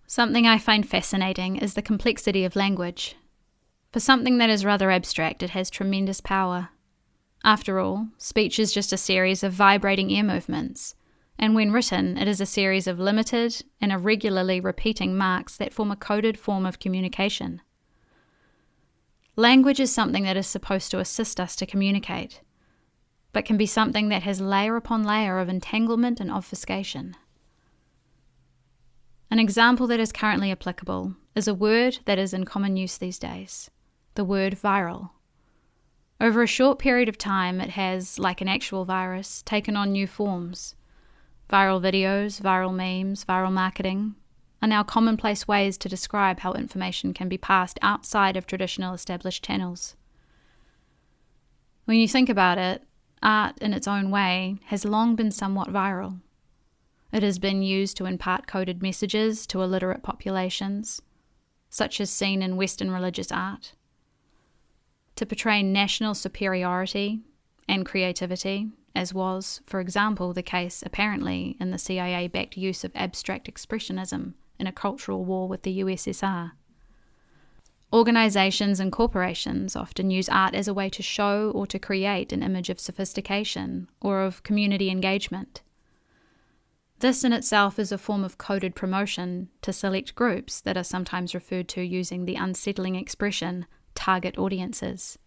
Something I find fascinating is the complexity of language. For something that is rather abstract, it has tremendous power. After all, speech is just a series of vibrating ear movements, and when written, it is a series of limited and irregularly repeating marks that form a coded form of communication. Language is something that is supposed to assist us to communicate, but can be something that has layer upon layer of entanglement and obfuscation. An example that is currently applicable is a word that is in common use these days, the word viral. Over a short period of time, it has, like an actual virus, taken on new forms. Viral videos, viral memes, viral marketing are now commonplace ways to describe how information can be passed outside of traditional established channels. When you think about it, art in its own way has long been somewhat viral. It has been used to impart coded messages to illiterate populations, such as seen in Western religious art, to portray national superiority and creativity, as was, for example, the case apparently in the CIA-backed use of abstract expressionism in a cultural war with the USSR. Organizations and corporations often use art as a way to show or to create an image of sophistication or of community engagement. This in itself is a form of coded promotion to select groups that are sometimes referred to using the unsettling expression target audiences.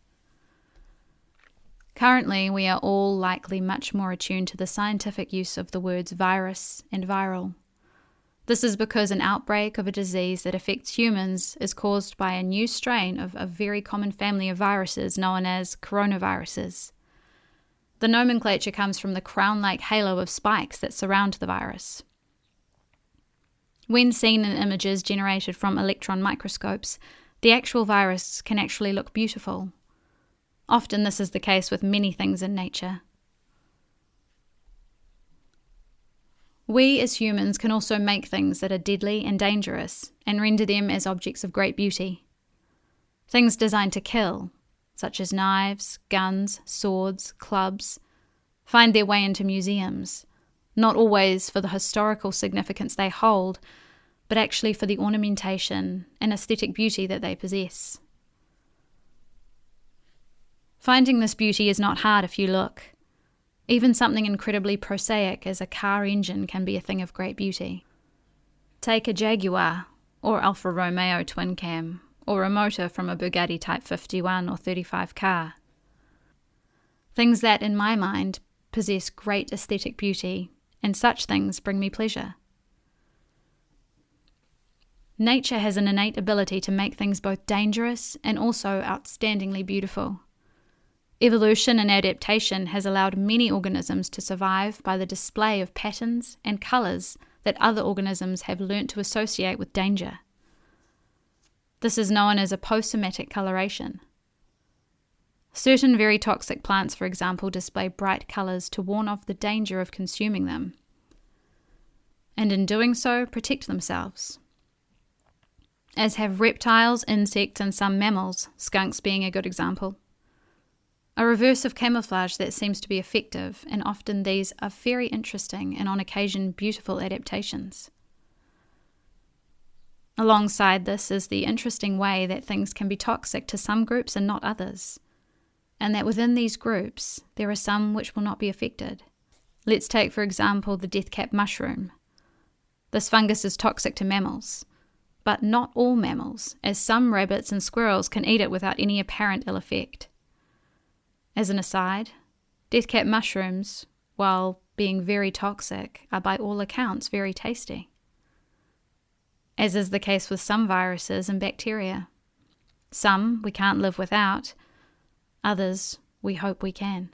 Currently, we are all likely much more attuned to the scientific use of the words virus and viral. This is because an outbreak of a disease that affects humans is caused by a new strain of a very common family of viruses known as coronaviruses. The nomenclature comes from the crown-like halo of spikes that surround the virus. When seen in images generated from electron microscopes, the actual virus can actually look beautiful. Often this is the case with many things in nature. We as humans can also make things that are deadly and dangerous and render them as objects of great beauty. Things designed to kill, such as knives, guns, swords, clubs, find their way into museums, not always for the historical significance they hold, but actually for the ornamentation and aesthetic beauty that they possess. Finding this beauty is not hard if you look. Even something incredibly prosaic as a car engine can be a thing of great beauty. Take a Jaguar or Alfa Romeo twin cam, or a motor from a Bugatti Type 51 or 35 car. Things that, in my mind, possess great aesthetic beauty, and such things bring me pleasure. Nature has an innate ability to make things both dangerous and also outstandingly beautiful. Evolution and adaptation has allowed many organisms to survive by the display of patterns and colours that other organisms have learnt to associate with danger. This is known as aposematic coloration. Certain very toxic plants, for example, display bright colours to warn off the danger of consuming them, and in doing so, protect themselves. As have reptiles, insects, and some mammals, skunks being a good example. A reverse of camouflage that seems to be effective, and often these are very interesting and on occasion beautiful adaptations. Alongside this is the interesting way that things can be toxic to some groups and not others, and that within these groups there are some which will not be affected. Let's take for example the deathcap mushroom. This fungus is toxic to mammals, but not all mammals, as some rabbits and squirrels can eat it without any apparent ill effect. As an aside, deathcap mushrooms, while being very toxic, are by all accounts very tasty, as is the case with some viruses and bacteria. Some we can't live without, others we hope we can.